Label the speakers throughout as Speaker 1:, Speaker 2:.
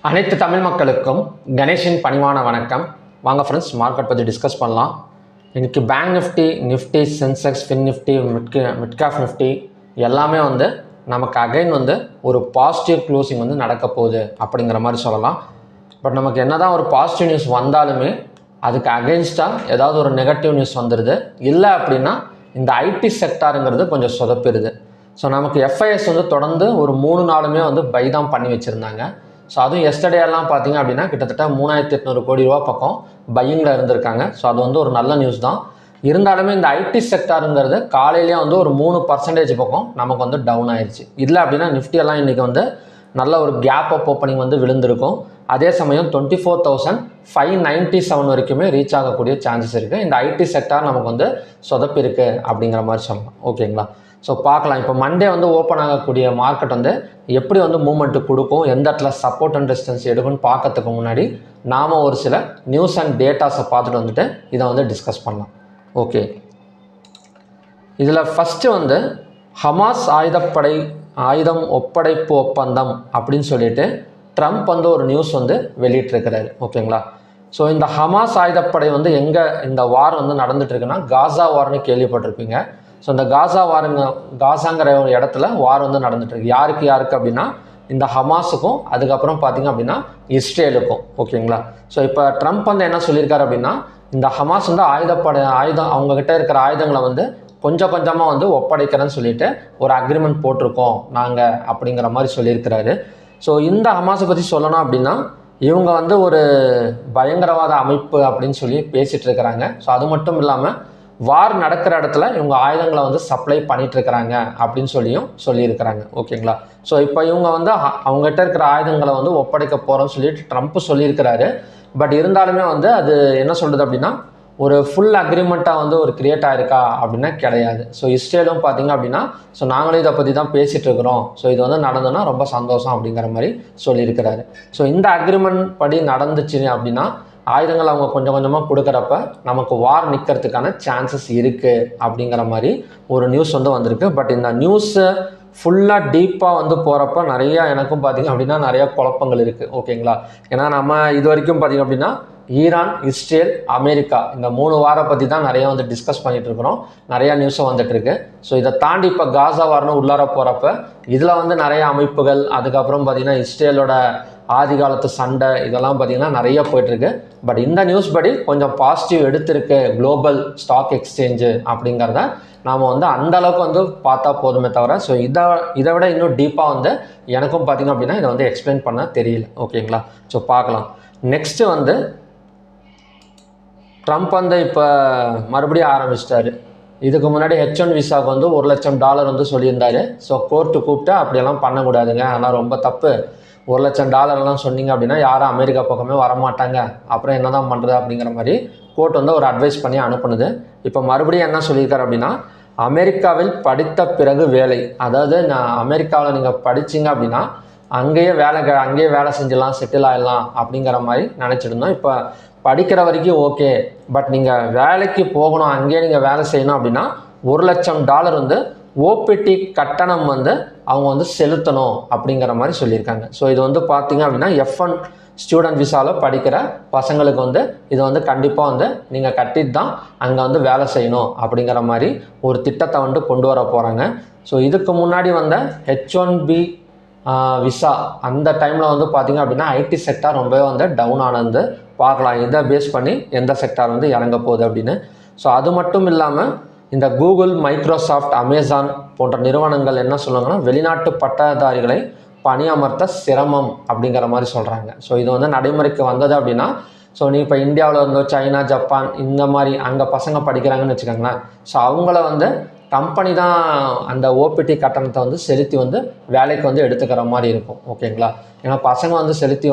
Speaker 1: அனைத்து தமிழ் மக்களுக்கும் கணேஷின் பணிவான வணக்கம். வாங்க ஃப்ரெண்ட்ஸ், மார்க்கெட் பற்றி டிஸ்கஸ் பண்ணலாம். இன்றைக்கி bank Nifty, Sensex, fin Nifty, midcap Nifty எல்லாமே நமக்கு அகைன் ஒரு பாசிட்டிவ் க்ளோசிங் நடக்க போகுது அப்படிங்கிற மாதிரி சொல்லலாம். பட் நமக்கு என்ன தான் ஒரு பாசிட்டிவ் நியூஸ் வந்தாலுமே அதுக்கு அகெயின்ஸ்டாக ஏதாவது ஒரு நெகட்டிவ் நியூஸ் வந்துடுது. இல்லை அப்படின்னா இந்த ஐடி செக்டாருங்கிறது கொஞ்சம் சொதப்பிடுது. ஸோ நமக்கு எஃப்ஐஎஸ் தொடர்ந்து ஒரு 3 நாளுமே பை தான் பண்ணி வச்சுருந்தாங்க. ஸோ அதுவும் எஸ்டர்டே எல்லாம் பார்த்தீங்க அப்படின்னா கிட்டத்தட்ட 3800 கோடி ரூபா பக்கம் பையிங்கில் இருந்திருக்காங்க. ஸோ அது ஒரு நல்ல நியூஸ் தான். இருந்தாலுமே இந்த ஐடி செக்டாருங்கிறது காலையிலேயே ஒரு 3% பக்கம் நமக்கு டவுன் ஆயிடுச்சு. இல்லை அப்படின்னா நிஃப்டியெல்லாம் இன்றைக்கி நல்ல ஒரு கேப் அப் ஓப்பனிங் விழுந்திருக்கும். அதே சமயம் 24,597 வரைக்குமே ரீச் ஆகக்கூடிய சான்சஸ் இருக்குது. இந்த ஐடி செக்டார் நமக்கு சொதப்பி இருக்குது அப்படிங்கிற மாதிரி சொல்லலாம். ஓகேங்களா? ஸோ பார்க்கலாம். இப்போ மண்டே ஓப்பன் ஆகக்கூடிய மார்க்கெட் எப்படி மூவ்மெண்ட்டு கொடுக்கும், எந்த இடத்துல சப்போர்ட் அண்ட் ரெசிஸ்டன்ஸ் எடுக்கும்னு பார்க்கறதுக்கு முன்னாடி நாம் ஒரு சில நியூஸ் அண்ட் டேட்டாஸை பார்த்துட்டு இதை டிஸ்கஸ் பண்ணலாம். ஓகே, இதில் ஃபஸ்ட்டு ஹமாஸ் ஆயுதம் ஒப்படைப்பு ஒப்பந்தம் அப்படின்னு சொல்லிட்டு ட்ரம்ப் ஒரு நியூஸ் வெளியிட்டிருக்கிறாரு. ஓகேங்களா? ஸோ இந்த ஹமாஸ் ஆயுதப்படை எங்கே இந்த வார் நடந்துட்டுருக்குன்னா காசா வார்னு கேள்விப்பட்டிருப்பீங்க. ஸோ இந்த காசாங்கிற ஒரு இடத்துல வார் நடந்துட்டுருக்கு. யாருக்கு அப்படின்னா இந்த ஹமாஸுக்கும் அதுக்கப்புறம் பார்த்திங்க அப்படின்னா இஸ்ரேலுக்கும். ஓகேங்களா? ஸோ இப்போ ட்ரம்ப் என்ன சொல்லியிருக்காரு அப்படின்னா இந்த ஹமாஸ் ஆயுதம் அவங்கக்கிட்ட இருக்கிற ஆயுதங்களை கொஞ்சம் கொஞ்சமாக ஒப்படைக்கிறேன்னு சொல்லிட்டு ஒரு அக்ரிமெண்ட் போட்டிருக்கோம் நாங்கள் அப்படிங்கிற மாதிரி சொல்லியிருக்கிறாரு. ஸோ இந்த ஹமாஸை பற்றி சொல்லணும் அப்படின்னா இவங்க ஒரு பயங்கரவாத அமைப்பு அப்படின்னு சொல்லி பேசிகிட்டு இருக்கிறாங்க. ஸோ அது மட்டும் இல்லாமல் வார் நடக்கிற இடத்துல இவங்க ஆயுதங்களை சப்ளை பண்ணிகிட்ருக்கிறாங்க அப்படின்னு சொல்லியிருக்கிறாங்க. ஓகேங்களா? ஸோ இப்போ இவங்க அவங்ககிட்ட இருக்கிற ஆயுதங்களை ஒப்படைக்க போகிறோன்னு சொல்லிட்டு ட்ரம்ப் சொல்லியிருக்கிறாரு. பட் இருந்தாலுமே அது என்ன சொல்கிறது அப்படின்னா ஒரு ஃபுல் அக்ரிமெண்ட்டாக ஒரு கிரியேட் ஆகிருக்கா அப்படின்னா கிடையாது. ஸோ இஸ்ரேலும் பார்த்திங்க அப்படின்னா ஸோ நாங்களும் இதை பற்றி தான் பேசிகிட்டு இருக்கிறோம், ஸோ இது நடந்ததுன்னா ரொம்ப சந்தோஷம் அப்படிங்கிற மாதிரி சொல்லியிருக்கிறாரு. ஸோ இந்த அக்ரிமெண்ட் படி நடந்துச்சு அப்படின்னா ஆயுதங்கள் அவங்க கொஞ்சம் கொஞ்சமாக கொடுக்குறப்ப நமக்கு வார் நிற்கிறதுக்கான சான்சஸ் இருக்குது அப்படிங்கிற மாதிரி ஒரு நியூஸ் வந்திருக்கு. பட் இந்த நியூஸை ஃபுல்லாக டீப்பாக போகிறப்ப நிறையா எனக்கும் பார்த்திங்க அப்படின்னா நிறையா குழப்பங்கள் இருக்குது. ஓகேங்களா? ஏன்னா நம்ம இது வரைக்கும் பார்த்திங்க அப்படின்னா ஈரான், இஸ்ரேல், அமெரிக்கா இந்த 3 வாரம் பற்றி தான் நிறையா டிஸ்கஸ் பண்ணிகிட்டு இருக்கிறோம். நிறையா நியூஸும் வந்துட்டுருக்கு. ஸோ இதை தாண்டி இப்போ காசா வார்னு உள்ளார போகிறப்ப இதில் நிறைய அமைப்புகள், அதுக்கப்புறம் பார்த்திங்கன்னா இஸ்ரேலோட ஆதி காலத்து சண்டை இதெல்லாம் பார்த்திங்கன்னா நிறைய போயிட்டுருக்கு. பட் இந்த நியூஸ் படி கொஞ்சம் பாசிட்டிவ் எடுத்திருக்கு குளோபல் ஸ்டாக் எக்ஸ்சேஞ்சு அப்படிங்கிறத நாம் அந்தளவுக்கு பார்த்தா போதுமே தவிர ஸோ இதை விட இன்னும் டீப்பாக எனக்கும் பார்த்திங்க அப்படின்னா இதை எக்ஸ்பிளைன் பண்ண தெரியல. ஓகேங்களா? ஸோ பார்க்கலாம். நெக்ஸ்ட்டு ட்ரம்ப் இப்போ மறுபடியும் ஆரம்பிச்சிட்டாரு. இதுக்கு முன்னாடி H1 விசாவுக்கு $1 லட்சம் சொல்லியிருந்தார். ஸோ கோர்ட்டு கூப்பிட்டு அப்படியெல்லாம் பண்ணக்கூடாதுங்க, அதெல்லாம் ரொம்ப தப்பு, $1 லட்சம் சொன்னீங்க அப்படின்னா யாரும் அமெரிக்கா பக்கமே வரமாட்டாங்க, அப்புறம் என்ன தான் பண்ணுறது அப்படிங்கிற மாதிரி கோர்ட் ஒரு அட்வைஸ் பண்ணி அனுப்புனது. இப்போ மறுபடியும் என்ன சொல்லியிருக்காரு அப்படின்னா அமெரிக்காவில் படித்த பிறகு வேலை, அதாவது நான் அமெரிக்காவில் நீங்கள் படிச்சிங்க அப்படின்னா அங்கேயே வேலை செஞ்சிடலாம், செட்டில் ஆகிடலாம் அப்படிங்கிற மாதிரி நினச்சிட்டு இருந்தோம். இப்போ படிக்கிற வரைக்கும் ஓகே, பட் நீங்கள் வேலைக்கு போகணும், அங்கேயே நீங்கள் வேலை செய்யணும் அப்படின்னா $1 லட்சம் ஓபிடி கட்டணம் அவங்க செலுத்தணும் அப்படிங்கிற மாதிரி சொல்லியிருக்காங்க. ஸோ இது பார்த்தீங்க அப்படின்னா F1 ஸ்டூடெண்ட் விசாவில் படிக்கிற பசங்களுக்கு இது கண்டிப்பாக நீங்கள் கட்டிட்டு தான் அங்கே வேலை செய்யணும் அப்படிங்கிற மாதிரி ஒரு திட்டத்தை கொண்டு வர போகிறாங்க. ஸோ இதுக்கு முன்னாடி H1B விசா அந்த டைமில் பார்த்திங்க அப்படின்னா ஐடி செக்டார் ரொம்பவே டவுன் ஆனது பார்க்கலாம். இதை பேஸ் பண்ணி எந்த செக்டார் இறங்க போகுது அப்படின்னு. ஸோ அது மட்டும் இல்லாமல் இந்த கூகுள், மைக்ரோசாஃப்ட், அமேசான் போன்ற நிறுவனங்கள் என்ன சொல்லுவாங்கன்னா வெளிநாட்டு பட்டதாரிகளை பணியமர்த்த சிரமம் அப்படிங்கிற மாதிரி சொல்கிறாங்க. ஸோ இது நடைமுறைக்கு வந்தது அப்படின்னா ஸோ நீ இப்போ இந்தியாவில் சைனா, ஜப்பான் இந்த மாதிரி அங்கே பசங்க படிக்கிறாங்கன்னு வச்சுக்கோங்களேன். ஸோ அவங்கள கம்பெனி தான் அந்த ஓபிடி கட்டணத்தை செலுத்தி வேலைக்கு எடுத்துக்கிற மாதிரி இருக்கும். ஓகேங்களா? ஏன்னா பசங்க செலுத்தி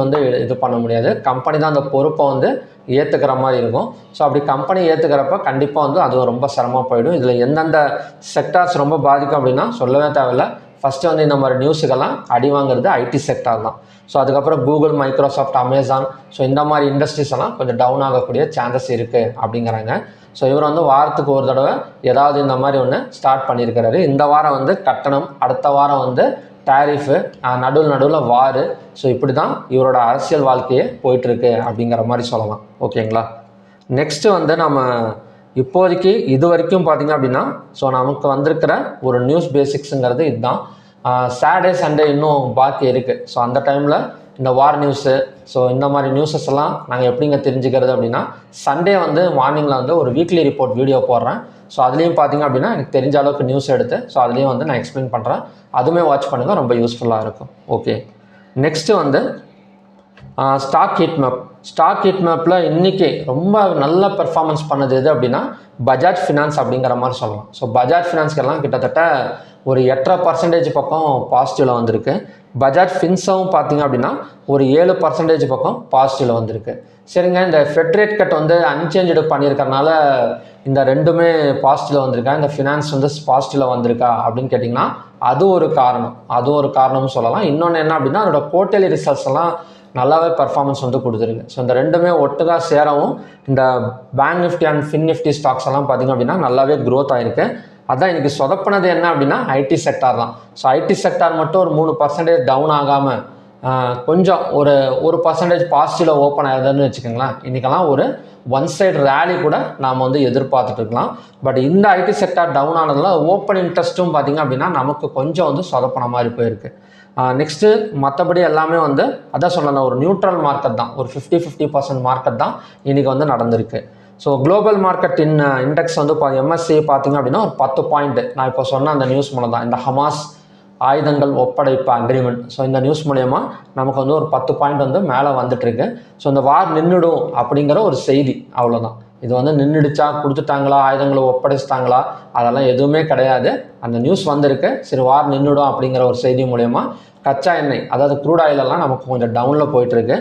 Speaker 1: இது பண்ண முடியாது, கம்பெனி தான் அந்த பொறுப்பை ஏற்றுக்கிற மாதிரி இருக்கும். ஸோ அப்படி கம்பெனி ஏற்றுக்கிறப்ப கண்டிப்பாக அது ரொம்ப சிரமமாக போயிடும். இதில் எந்தெந்த செக்டார்ஸ் ரொம்ப பாதிக்கும் அப்படின்னா சொல்லவே தேவையில்லை. ஃபஸ்ட்டு இந்த மாதிரி நியூஸுக்கெல்லாம் அடி வாங்குறது ஐடி செக்டார் தான். ஸோ அதுக்கப்புறம் கூகுள், மைக்ரோசாஃப்ட், அமேசான் ஸோ இந்த மாதிரி இண்டஸ்ட்ரீஸ் எல்லாம் கொஞ்சம் டவுன் ஆகக்கூடிய சான்சஸ் இருக்குது அப்படிங்கிறாங்க. ஸோ இவர் வாரத்துக்கு ஒரு தடவை ஏதாவது இந்த மாதிரி ஒன்று ஸ்டார்ட் பண்ணியிருக்கிறாரு. இந்த வாரம் கட்டணம், அடுத்த வாரம் டேரிஃபு, நடுவில் வாரு. ஸோ இப்படி தான் இவரோட அரசியல் வாழ்க்கையே போயிட்டுருக்கு அப்படிங்கிற மாதிரி சொல்லலாம். ஓகேங்களா. நெக்ஸ்ட்டு வந்து நம்ம இப்போதைக்கு இது வரைக்கும் பார்த்திங்க அப்படின்னா ஸோ நமக்கு வந்திருக்கிற ஒரு நியூஸ் பேசிக்ஸுங்கிறது இதுதான். சாட்டர்டே சண்டே இன்னும் பாக்கி இருக்குது. ஸோ அந்த டைமில் இந்த வார் நியூஸு ஸோ இந்த மாதிரி நியூஸஸ் எல்லாம் நாங்கள் எப்படிங்க தெரிஞ்சுக்கிறது அப்படின்னா சண்டே வந்து மார்னிங்கில் வந்து ஒரு வீக்லி ரிப்போர்ட் வீடியோ போடுறேன். ஸோ அதுலேயும் பார்த்திங்க அப்படின்னா எனக்கு தெரிஞ்ச அளவுக்கு நியூஸ் எடுத்து ஸோ அதுலேயும் வந்து நான் எக்ஸ்பிளைன் பண்ணுறேன். அதுவுமே வாட்ச் பண்ணுங்கள், ரொம்ப யூஸ்ஃபுல்லாக இருக்கும். ஓகே, நெக்ஸ்ட்டு வந்து stock heat map. Stock heat மேப்பில் இன்றைக்கி ரொம்ப நல்ல பெர்ஃபார்மன்ஸ் பண்ணது எது அப்படின்னா பஜாஜ் ஃபினான்ஸ் அப்படிங்கிற மாதிரி சொல்லலாம். ஸோ பஜாஜ் ஃபினான்ஸ்க்கெல்லாம் கிட்டத்தட்ட ஒரு 8.5% பக்கம் பாசிட்டிவில் வந்திருக்கு. பஜாஜ் ஃபின்ஸாவும் பார்த்திங்க அப்படின்னா ஒரு 7% பக்கம் பாசிட்டிவில் வந்திருக்கு. சரிங்க, இந்த ஃபெட் ரேட் கட் வந்து அன்சேஞ்சு பண்ணியிருக்கறனால இந்த ரெண்டுமே பாசிட்டிவில் வந்திருக்கா, இந்த ஃபினான்ஸ் வந்து பாசிட்டிவில் வந்திருக்கா அப்படின்னு கேட்டிங்கன்னா அது ஒரு காரணம்னு சொல்லலாம். இன்னொன்று என்ன அப்படின்னா அதோட குவார்ட்டர்லி ரிசல்ட்ஸ் எல்லாம் நல்லாவே பர்ஃபார்மன்ஸ் வந்து கொடுத்துருக்கு. ஸோ இந்த ரெண்டுமே ஒட்டுக்காக சேரவும் இந்த bank Nifty and fin Nifty stocks எல்லாம் பார்த்திங்க அப்படின்னா நல்லாவே க்ரோத் ஆகிருக்கு. அதான் இன்றைக்கி சொதப்பினது என்ன அப்படின்னா ஐடி செக்டார் தான். ஸோ ஐடி செக்டார் மட்டும் ஒரு 3% டவுன் ஆகாமல் கொஞ்சம் ஒரு பர்சன்டேஜ் பாசிட்டிவில் ஓப்பன் ஆகுதுன்னு வச்சுக்கோங்களேன். இன்றைக்கெல்லாம் ஒரு ஒன் சைடு ரேலி கூட நாம் வந்து எதிர்பார்த்துட்டு இருக்கலாம். பட் இந்த ஐடி செக்டார் டவுன் ஆனதுனால ஓப்பன் இன்ட்ரெஸ்ட்டும் பார்த்திங்க அப்படின்னா நமக்கு கொஞ்சம் வந்து சொதப்பின மாதிரி போயிருக்கு. நெக்ஸ்ட்டு மற்றபடி எல்லாமே வந்து அதான் சொல்லலாம், ஒரு நியூட்ரல் மார்க்கெட் தான், ஒரு 50% மார்க்கெட் தான் இன்றைக்கி வந்து நடந்திருக்கு. ஸோ குளோபல் மார்க்கெட் இண்டெக்ஸ் வந்து எம்எஸ்சி பார்த்திங்க அப்படின்னா ஒரு 10 பாயிண்ட். நான் இப்போ சொன்ன அந்த நியூஸ் மூலம் தான், இந்த ஹமாஸ் ஆயுதங்கள் ஒப்படைப்பு அக்ரிமெண்ட். ஸோ இந்த நியூஸ் மூலயமா நமக்கு வந்து ஒரு 10 பாயிண்ட் வந்து மேலே வந்துட்டுருக்கு. ஸோ இந்த வார் நின்றுடும் அப்படிங்கிற ஒரு செய்தி, அவ்வளோதான். இது வந்து நின்றுடுச்சா, கொடுத்துட்டாங்களா, ஆயுதங்களை ஒப்படைச்சிட்டாங்களா, அதெல்லாம் எதுவுமே கிடையாது. அந்த நியூஸ் வந்திருக்கு, சரி வார் நின்றுடும் அப்படிங்கிற ஒரு செய்தி மூலயமா கச்சா எண்ணெய் அதாவது க்ரூட் ஆயிலெல்லாம் நமக்கு கொஞ்சம் டவுனில் போயிட்டுருக்கு.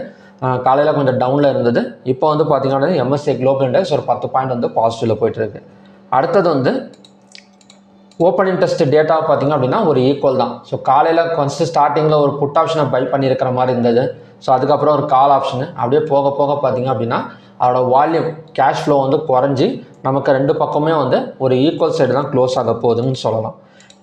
Speaker 1: காலையில் கொஞ்சம் டவுனில் இருந்தது. இப்போ வந்து பார்த்திங்கன்னா எம்எஸ்சி குளோபல் இண்டெக்ஸ் ஒரு 10 பாயிண்ட் வந்து பாசிட்டிவில் போயிட்டுருக்கு. அடுத்தது வந்து ஓப்பன் இன்ட்ரெஸ்ட் டேட்டா பார்த்திங்க அப்படின்னா ஒரு ஈக்குவல் தான். ஸோ காலையில் கொஞ்சம் ஸ்டார்டிங்கில் ஒரு புட் ஆப்ஷனை பை பண்ணியிருக்கிற மாதிரி இருந்தது. ஸோ அதுக்கப்புறம் ஒரு கால் ஆப்ஷனு அப்படியே போக பார்த்திங்க அப்படின்னா அதோட வால்யூம் கேஷ் ஃப்ளோ வந்து குறைஞ்சி நமக்கு ரெண்டு பக்கமே வந்து ஒரு ஈக்குவல் சைடு தான் க்ளோஸ் ஆக போகுதுன்னு சொல்லலாம்.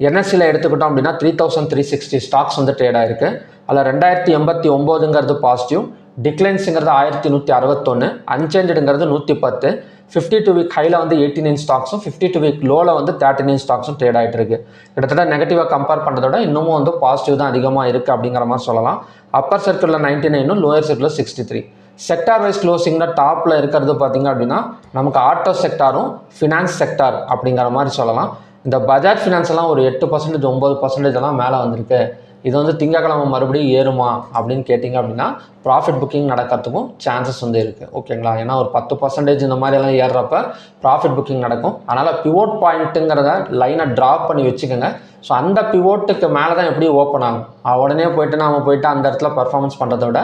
Speaker 1: என்எஸ்சியில் எடுத்துக்கிட்டோம் அப்படின்னா 3360 ஸ்டாக்ஸ் வந்து ட்ரேட் ஆகிருக்கு. அதில் 2089ங்கிறது பாசிட்டிவ், டிக்ளைன்ஸுங்கிறது 1161, அன்சேஞ்சுங்கிறது 110, 52 வீக் ஹையில் வந்து 89 ஸ்டாக்ஸும் 52 வீக் லோவில் வந்து 39 ஸ்டாக்ஸும் ட்ரேட் ஆகிட்டு இருக்கு. கிட்டத்தட்ட நெகட்டிவாக கம்பேர் பண்ணுறதோட இன்னமும் வந்து பாசிட்டிவ் தான் அதிகமாக இருக்குது அப்படிங்கிற மாதிரி சொல்லலாம். அப்பர் சர்க்கிளில் 99, லோயர் சர்க்கிளில் 63. செக்டார் வைஸ் க்ளோசிங்கில் டாப்பில் இருக்கிறது பார்த்திங்க அப்படின்னா நமக்கு ஆட்டோ செக்டாரும் ஃபினான்ஸ் செக்டார் அப்படிங்கிற மாதிரி சொல்லலாம். இந்த பஜாஜ் ஃபினான்ஸ் எல்லாம் ஒரு 8%, 9% எல்லாம் மேலே வந்திருக்கு. இது வந்து திங்கக்கிழமை மறுபடியும் ஏறுமா அப்படின்னு கேட்டிங்க அப்படின்னா ப்ராஃபிட் புக்கிங் நடக்கிறதுக்கும் சான்சஸ் வந்து இருக்குது. ஓகேங்களா, ஏன்னா ஒரு 10% இந்த மாதிரியெல்லாம் ஏறுறப்ப ப்ராஃபிட் புக்கிங் நடக்கும். அதனால் பிவோட் பாயிண்ட்டுங்கிறத லைனை ட்ராப் பண்ணி வச்சுக்கோங்க. ஸோ அந்த பிவோட்டுக்கு மேலே தான் எப்படி ஓப்பன் ஆகும், உடனே நாம் போயிட்டு அந்த இடத்துல பர்ஃபார்மன்ஸ் பண்ணுறத விட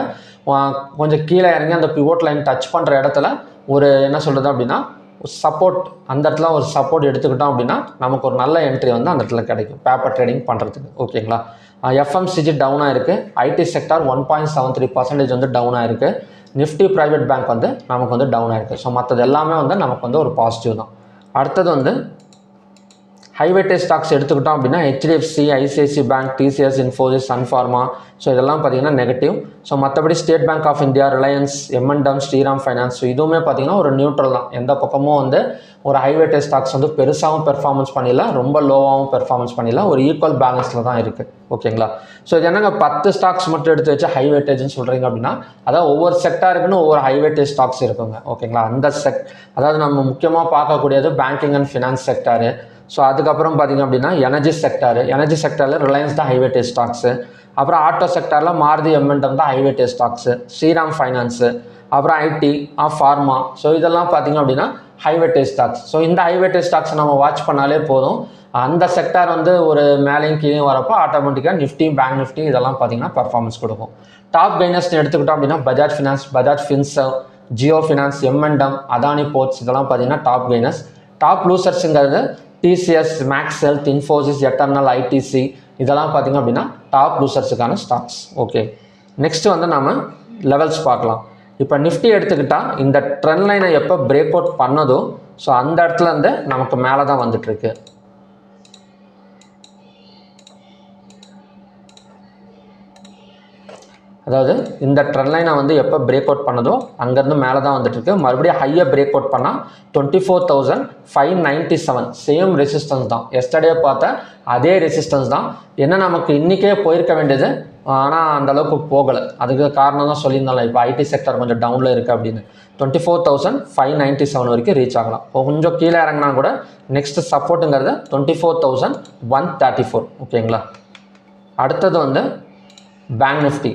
Speaker 1: கொஞ்சம் கீழே இறங்கி அந்த பிவோட் லைன் டச் பண்ணுற இடத்துல ஒரு என்ன சொல்கிறது அப்படின்னா சப்போர்ட், அந்த இடத்துல ஒரு சப்போர்ட் எடுத்துக்கிட்டோம் அப்படின்னா நமக்கு ஒரு நல்ல என்ட்ரி வந்து அந்த இடத்துல கிடைக்கும் பேப்பர் ட்ரேடிங் பண்ணுறதுக்கு. ஓகேங்களா, எஃப்எம்சிஜி டவுனாக இருக்குது. ஐடி செக்டார் 1.73% வந்து டவுனாக இருக்குது. நிஃப்டி ப்ரைவேட் பேங்க் வந்து நமக்கு வந்து டவுனாக இருக்குது. ஸோ மற்றது எல்லாமே வந்து நமக்கு வந்து ஒரு பாசிட்டிவ் தான். அடுத்தது வந்து ஹைவேட்டேஜ் ஸ்டாக்ஸ் எடுத்துக்கிட்டோம் அப்படின்னா HDFC, ICICI bank, TCS, Infosys, Sun Pharma. So இதெல்லாம் பார்த்திங்கன்னா நெகட்டிவ். ஸோ மற்றபடி State Bank of India, Reliance, எம்என்டம், ஸ்ரீராம் ஃபைனான்ஸ், ஸோ இதுவுமே பார்த்திங்கன்னா ஒரு நியூட்ரல் தான். எந்த பக்கமும் வந்து ஒரு ஹைவேட்டேஜ் ஸ்டாக்ஸ் வந்து பெருசாகவும் பெர்ஃபார்மன்ஸ் பண்ணிடல, ரொம்ப லோவாகவும் பெர்ஃபார்மன்ஸ் பண்ணிடல, ஒரு ஈக்குவல் பேலன்ஸில் தான் இருக்குது. ஓகேங்களா, ஸோ இது என்னங்க 10 ஸ்டாக்ஸ் மட்டும் எடுத்து வச்சு ஹைவேட்டேஜ்னு சொல்கிறீங்க அப்படின்னா அதாவது ஒவ்வொரு செக்டாருக்குன்னு ஒவ்வொரு ஹைவேட்டேஜ் ஸ்டாக்ஸ் இருக்குங்க. ஓகேங்களா, அந்த அதாவது நம்ம முக்கியமாக பார்க்கக்கூடியது banking and finance sector. So அதுக்கப்புறம் பார்த்திங்க அப்படின்னா எனர்ஜி செக்டாரில் ரிலையன்ஸ் தான் ஹைவேட்டேஜ் ஸ்டாக்ஸு. அப்புறம் ஆட்டோ செக்டாரில் மாருதி, எம்என்டம் தான் ஹைவேட்டேஜ் ஸ்டாக்ஸு. ஸ்ரீராம் ஃபைனான்ஸு, அப்புறம் ஐடி, ஃபார்மா. ஸோ இதெல்லாம் பார்த்திங்க அப்படின்னா ஹைவேட்டேஜ் ஸ்டாக்ஸ். ஸோ இந்த ஹைவேட்டேஜ் ஸ்டாக்ஸை நம்ம வாட்ச் பண்ணாலே போதும். அந்த செக்டார் வந்து ஒரு மேலேயும் கீழே வரப்போ ஆட்டோமேட்டிக்காக நிஃப்டி, பேங்க் நிஃப்டி இதெல்லாம் பார்த்திங்கன்னா பர்ஃபார்மன்ஸ் கொடுக்கும். டாப் கைனர்ஸ்னு எடுத்துக்கிட்டோம் அப்படின்னா Bajaj finance, Bajaj Finserv, Jio finance, எம்என்டம், அதானி போர்ட்ஸ் இதெல்லாம் பார்த்திங்கன்னா டாப் கைனர்ஸ். டாப் லூசர்ஸுங்கிறது TCS, Max Health, Infosys, Eternal, ITC இதெல்லாம் பார்த்திங்க அப்படின்னா டாப் லூசர்ஸுக்கான ஸ்டாக்ஸ். ஓகே, நெக்ஸ்ட்டு வந்து நம்ம லெவல்ஸ் பார்க்கலாம். இப்போ நிஃப்டி எடுத்துக்கிட்டால் இந்த ட்ரெண்ட் லைனை எப்போ பிரேக் அவுட் பண்ணதோ ஸோ அந்த இடத்துல இருந்து நமக்கு மேலே தான் வந்துட்டுருக்கு. அதாவது இந்த ட்ரெண்ட் லைனை வந்து எப்போ பிரேக் அவுட் பண்ணதோ அங்கேருந்து மேலே தான் வந்துட்டு இருக்கு. மறுபடியும் ஹையை பிரேக் அவுட் பண்ணால் 24,597 சேம் ரெசிஸ்டன்ஸ் தான். எஸ்டர்டே பார்த்த அதே ரெசிஸ்டன்ஸ் தான். என்ன நமக்கு இன்றைக்கே போயிருக்க வேண்டியது, ஆனால் அந்த அளவுக்கு போகலை. அதுக்கு காரணம் தான் சொல்லியிருந்தாலும் இப்போ ஐடி செக்டர் கொஞ்சம் டவுனில் இருக்குது அப்படின்னு. 24,597 வரைக்கும் ரீச் ஆகலாம். கொஞ்சம் கீழே இறங்கினா கூட நெக்ஸ்ட் சப்போர்ட்டுங்கிறது 24,134. ஓகேங்களா. அடுத்தது வந்து பேங்க் நிஃப்டி.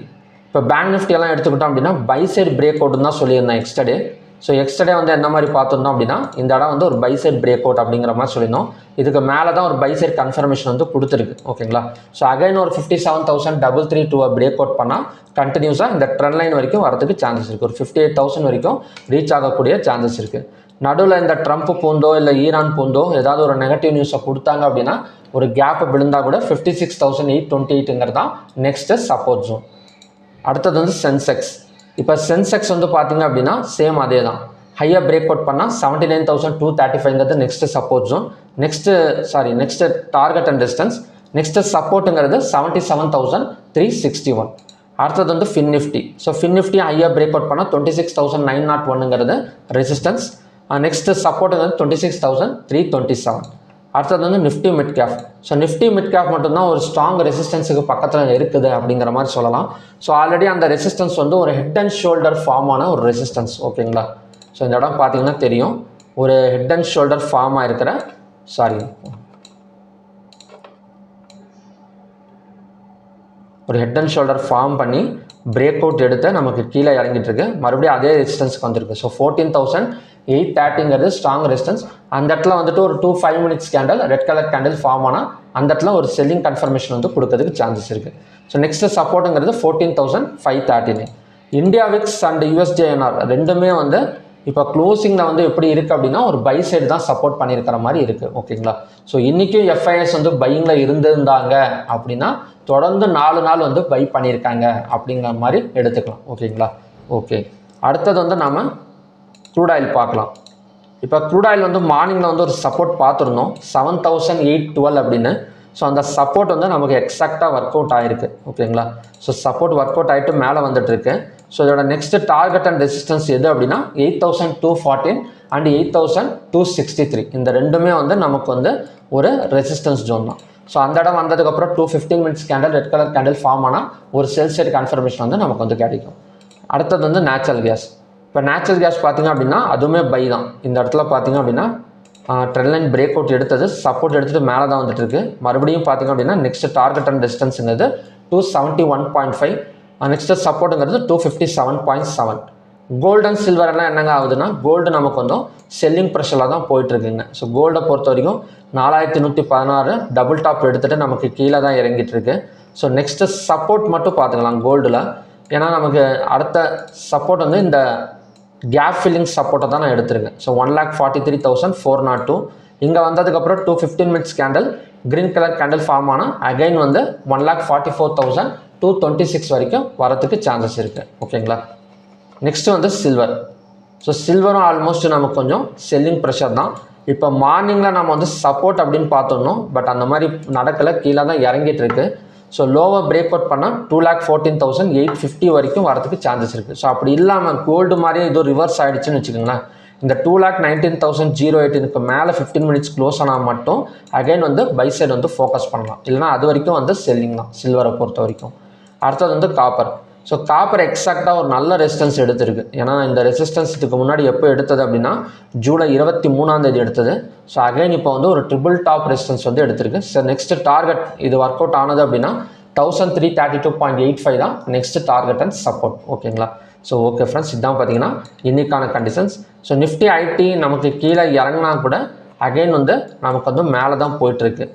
Speaker 1: இப்போ பேங்க் நிஃப்டி எல்லாம் எடுத்துக்கிட்டோம் அப்படின்னா பை சைடு பிரேக் அவுட்னு தான் சொல்லியிருந்தேன் எக்ஸ்டர்டே. ஸோ எக்ஸ்டர்டே வந்து என்ன மாதிரி பார்த்துருந்தோம் அப்படின்னா இந்த இடம் வந்து ஒரு பை சைடு பிரேக் அவுட் அப்படிங்கிற மாதிரி சொல்லியிருந்தோம். இதுக்கு மேலே தான் ஒரு பை சைடு கன்ஃபர்மேஷன் வந்து கொடுத்துருக்கு. ஓகேங்களா. ஸோ அகைன் ஒரு 57,332 பிரேக் அவுட் பண்ணால் கண்டினியூஸாக இந்த ட்ரெண்ட் லைன் வரைக்கும் வரதுக்கு சான்சஸ் இருக்குது. ஒரு 58,000 வரைக்கும் ரீச் ஆகக்கூடிய சான்சஸ் இருக்குது. நடுவில் இந்த ட்ரம்ப் பூந்தோ இல்லை ஈரான் பூந்தோ ஏதாவது ஒரு நெகட்டிவ் நியூஸை கொடுத்தாங்க அப்படின்னா ஒரு கேப்பை விழுந்தால் கூட 56,828 தான் நெக்ஸ்ட்டு சப்போர்ட் ஜோன். அடுத்தது வந்து சென்செக்ஸ். இப்போ சென்செக்ஸ் வந்து பார்த்தீங்க அப்படின்னா சேம் அதே தான். ஹையாக பிரேக் அவுட் பண்ணால் 79,235 next support zone. Next target and distance. Next சப்போர்ட்டுங்கிறது 77,361. அடுத்தது வந்து fin Nifty. So fin Nifty ஹையாக பிரேக் அவுட் பண்ணால் 26,901 ரெசிஸ்டன்ஸ். நெக்ஸ்ட்டு சப்போர்ட்டுங்கிறது 26,327. அடுத்தது வந்து Nifty mid cap. So Nifty mid cap மட்டும்தான் ஒரு ஸ்ட்ராங் ரெசிஸ்டன்ஸுக்கு பக்கத்தில் இருக்குது அப்படிங்கிற மாதிரி சொல்லலாம். ஸோ ஆல்ரெடி அந்த ரெசிஸ்டன்ஸ் வந்து ஒரு ஹெட் அண்ட் ஷோல்டர் ஃபார்ம் ஆன ஒரு ரெசிஸ்டன்ஸ். ஓகேங்களா. ஸோ இந்த இடம் பார்த்தீங்கன்னா தெரியும், ஒரு ஹெட் அண்ட் ஷோல்டர் ஃபார்ம் ஆகிருக்கிற ஒரு ஹெட் அண்ட் ஷோல்டர் ஃபார்ம் பண்ணி பிரேக் அவுட் எடுத்து நமக்கு கீழே இறங்கிட்டு இருக்கு. மறுபடியும் அதே ரெசிஸ்டன்ஸ்க்கு வந்துருக்கு. So 14,830 strong resistance. அந்த இடத்துல வந்துட்டு ஒரு 2-5 minutes candle red colour candle form ஆனால் அந்த இடத்துல ஒரு செல்லிங் கன்ஃபர்மேஷன் வந்து கொடுக்கறதுக்கு சான்சஸ் இருக்குது. ஸோ நெக்ஸ்ட் சப்போர்ட்டுங்கிறது 14,539. இந்தியா விக்ஸ் அண்ட் USJNR ரெண்டுமே வந்து இப்போ க்ளோசிங்கில் வந்து எப்படி இருக்குது அப்படின்னா ஒரு பை சைடு தான் சப்போர்ட் பண்ணியிருக்கிற மாதிரி இருக்குது. ஓகேங்களா. ஸோ இன்றைக்கும் FIS வந்து பையிங்கில் இருந்திருந்தாங்க அப்படின்னா தொடர்ந்து 4 நாள் வந்து பை பண்ணியிருக்காங்க அப்படிங்கிற மாதிரி எடுத்துக்கலாம். ஓகேங்களா. ஓகே. அடுத்தது வந்து நாம் க்ரூட் ஆயில் பார்க்கலாம். இப்போ க்ரூட் ஆயில் வந்து மார்னிங்கில் வந்து ஒரு சப்போர்ட் பார்த்துருந்தோம் 7,812 அப்படின்னு. ஸோ அந்த சப்போர்ட் வந்து நமக்கு எக்ஸாக்டாக ஒர்க் அவுட் ஆகிருக்கு. ஓகேங்களா. ஸோ சப்போர்ட் ஒர்க் அவுட் ஆகிட்டு மேலே வந்துட்டுருக்கு. ஸோ இதோட நெக்ஸ்ட் டார்கெட் அண்ட் ரெசிஸ்டன்ஸ் எது அப்படின்னா 8,214 அண்ட் 8,263. இந்த ரெண்டுமே வந்து நமக்கு வந்து ஒரு ரெசிஸ்டன்ஸ் ஜோன் தான். ஸோ அந்த இடம் வந்ததுக்கப்புறம் 2-15 minutes candle red colour candle form ஆனால் ஒரு செல் சைடு கன்ஃபர்மேஷன் வந்து நமக்கு வந்து கிடைக்கும். அடுத்தது வந்து நேச்சுரல் கேஸ். இப்போ நேச்சுரல் கேஸ் பார்த்திங்க அப்படின்னா அதுவுமே பை தான். இந்த இடத்துல பார்த்திங்க அப்படின்னா ட்ரெண்ட் லைன் பிரேக் அவுட் எடுத்தது சப்போர்ட் எடுத்துகிட்டு மேலே தான் வந்துட்டு இருக்கு. மறுபடியும் பார்த்திங்க அப்படின்னா நெக்ஸ்ட் டார்கெட் அண்ட் டிஸ்டன்ஸுங்கிறது 271.5. நெக்ஸ்ட்டு சப்போர்ட்டுங்கிறது 257.7. கோல்டு அண்ட் சில்வர் எல்லாம் என்னங்க ஆகுதுன்னா கோல்டு நமக்கு வந்து செல்லிங் ப்ரெஷரில் தான் போயிட்டுருக்குங்க. ஸோ கோல்டை பொறுத்த வரைக்கும் 4,116 டபுள் டாப் எடுத்துகிட்டு நமக்கு கீழே தான் இறங்கிட்டு இருக்கு. ஸோ நெக்ஸ்ட்டு சப்போர்ட் மட்டும் பார்த்துக்கலாம் கோல்டில். ஏன்னா நமக்கு அடுத்த சப்போர்ட் வந்து இந்த கேப் ஃபில்லிங் சப்போர்ட்டை தான் நான் எடுத்திருக்கேன். ஸோ 1,43,402. இங்கே வந்ததுக்கப்புறம் 2-15 minutes candle green colour candle form ஆனால் அகைன் வந்து 1,44,226 வரைக்கும் வரத்துக்கு சான்சஸ் இருக்குது. ஓகேங்களா. நெக்ஸ்ட்டு வந்து சில்வர். ஸோ சில்வரும் ஆல்மோஸ்ட் நமக்கு கொஞ்சம் செல்லிங் ப்ரெஷர் தான். இப்போ மார்னிங்கில் நம்ம வந்து சப்போர்ட் அப்படின்னு பார்த்துடணும். பட் அந்த மாதிரி நடக்கலை, கீழே தான் இறங்கிட்டு இருக்கு. ஸோ லோவர் பிரேக் அவுட் பண்ணால் 2,14,850 வரைக்கும் வரதுக்கு சான்சஸ் இருக்குது. ஸோ அப்படி இல்லாமல் கோல்டு மாதிரியே இது ரிவர்ஸ் ஆகிடுச்சுன்னு வச்சுக்கோங்களேன். இந்த 2,19,008 மேலே 15 மினிட்ஸ் க்ளோஸ் ஆனால் மட்டும் அகைன் வந்து பை சைடு வந்து ஃபோக்கஸ் பண்ணலாம். இல்லைனா அது வரைக்கும் வந்து செல்லிங் தான் சில்வரை பொறுத்த வரைக்கும். அடுத்தது வந்து காப்பர். ஸோ காப்பர் எக்ஸாக்டாக ஒரு நல்ல ரெசிஸ்டன்ஸ் எடுத்திருக்கு. ஏன்னா இந்த ரெசிஸ்டன்ஸ் இதுக்கு முன்னாடி எப்போ எடுத்தது அப்படின்னா ஜூலை 23 எடுத்தது. ஸோ அகைன் இப்போ வந்து ஒரு ட்ரிபிள் டாப் ரெசிஸ்டன்ஸ் வந்து எடுத்திருக்கு. ஸோ நெக்ஸ்ட் டார்கெட் இது ஒர்க் அவுட் ஆனது அப்படின்னா 1,332.85 தான் நெக்ஸ்ட் டார்கெட் அண்ட் சப்போர்ட். ஓகேங்களா. ஸோ ஓகே ஃப்ரெண்ட்ஸ், இதுதான் பார்த்தீங்கன்னா இன்னைக்கான கண்டிஷன்ஸ். ஸோ நிஃப்டி ஐடி நமக்கு கீழே இறங்கினா கூட அகைன் வந்து நமக்கு வந்து மேலே தான் போயிட்டுருக்கு.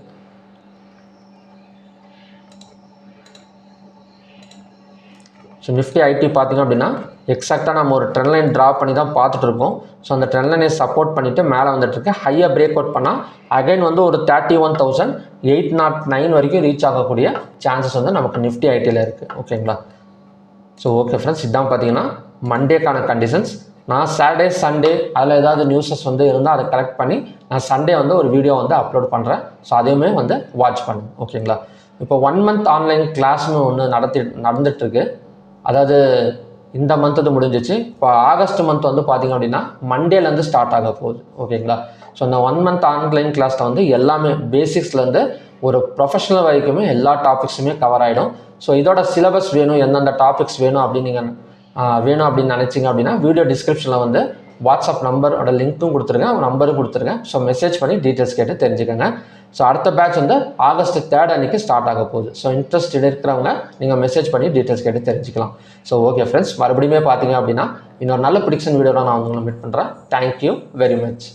Speaker 1: ஸோ நிஃப்டி ஐடி பார்த்திங்க அப்படின்னா எக்ஸாக்டாக நம்ம ஒரு ட்ரெண்ட் லைன் ட்ரா பண்ணி தான் பார்த்துட்டு இருக்கோம். ஸோ அந்த ட்ரெண்ட் லைனை சப்போர்ட் பண்ணிவிட்டு மேலே வந்துட்டுருக்கு. ஹையாக பிரேக் அவுட் பண்ணால் அகைன் வந்து ஒரு 31,809 வரைக்கும் ரீச் ஆகக்கூடிய சான்சஸ் வந்து நமக்கு நிஃப்டி ஐடியில் இருக்குது. ஓகேங்களா. ஸோ ஓகே ஃப்ரெண்ட்ஸ், இதுதான் பார்த்தீங்கன்னா மண்டேக்கான கண்டிஷன்ஸ். நான் சாட்டர்டே சண்டே அதில் ஏதாவது நியூஸஸ் வந்து இருந்தால் அதை கலெக்ட் பண்ணி நான் சண்டே வந்து ஒரு வீடியோ வந்து அப்லோட் பண்ணுறேன். ஸோ அதையுமே வந்து வாட்ச் பண்ணுங்க. ஓகேங்களா. இப்போ 1 மந்த் ஆன்லைன் கிளாஸ்னு ஒன்று நடந்துட்டுருக்கு. அதாவது இந்த மந்த் வந்து முடிஞ்சிச்சு. இப்போ ஆகஸ்ட் மந்த் வந்து பார்த்திங்க அப்படின்னா மண்டேலேருந்து ஸ்டார்ட் ஆக போகுது. ஓகேங்களா? ஸோ இந்த 1 மந்த் ஆன்லைன் கிளாஸில் வந்து எல்லாமே பேசிக்ஸ்லேருந்து ஒரு ப்ரொஃபஷனல் வரைக்குமே எல்லா டாபிக்ஸுமே கவர் ஆகிடும். ஸோ இதோட சிலபஸ் வேணும், எந்தெந்த டாபிக்ஸ் வேணும் அப்படின்னு நீங்கள் வேணும் அப்படின்னு நினச்சிங்க அப்படின்னா வீடியோ டிஸ்கிரிப்ஷனில் வந்து வாட்ஸ்அப் நம்பரோட லிங்க்கும் கொடுத்துருங்க, நம்பரும் கொடுத்துருங்க. ஸோ மெசேஜ் பண்ணி டீட்டெயில்ஸ் கேட்டு தெரிஞ்சுக்கோங்க. ஸோ அடுத்த பேட்ச் வந்து ஆகஸ்ட் 3 அன்றைக்கி ஸ்டார்ட் ஆக போகுது. ஸோ இன்ட்ரெஸ்ட் இருக்கிறவங்க நீங்கள் மெசேஜ் பண்ணி டீட்டெயில்ஸ் கேட்டு தெரிஞ்சுக்கலாம். ஸோ ஓகே ஃப்ரெண்ட்ஸ், மறுபடியுமே பார்த்தீங்க அப்படின்னா இன்னொரு நல்ல ப்ரிடிக்ஷன் வீடியோவில் நான் உங்களை மீட் பண்ணுறேன். Thank you very much.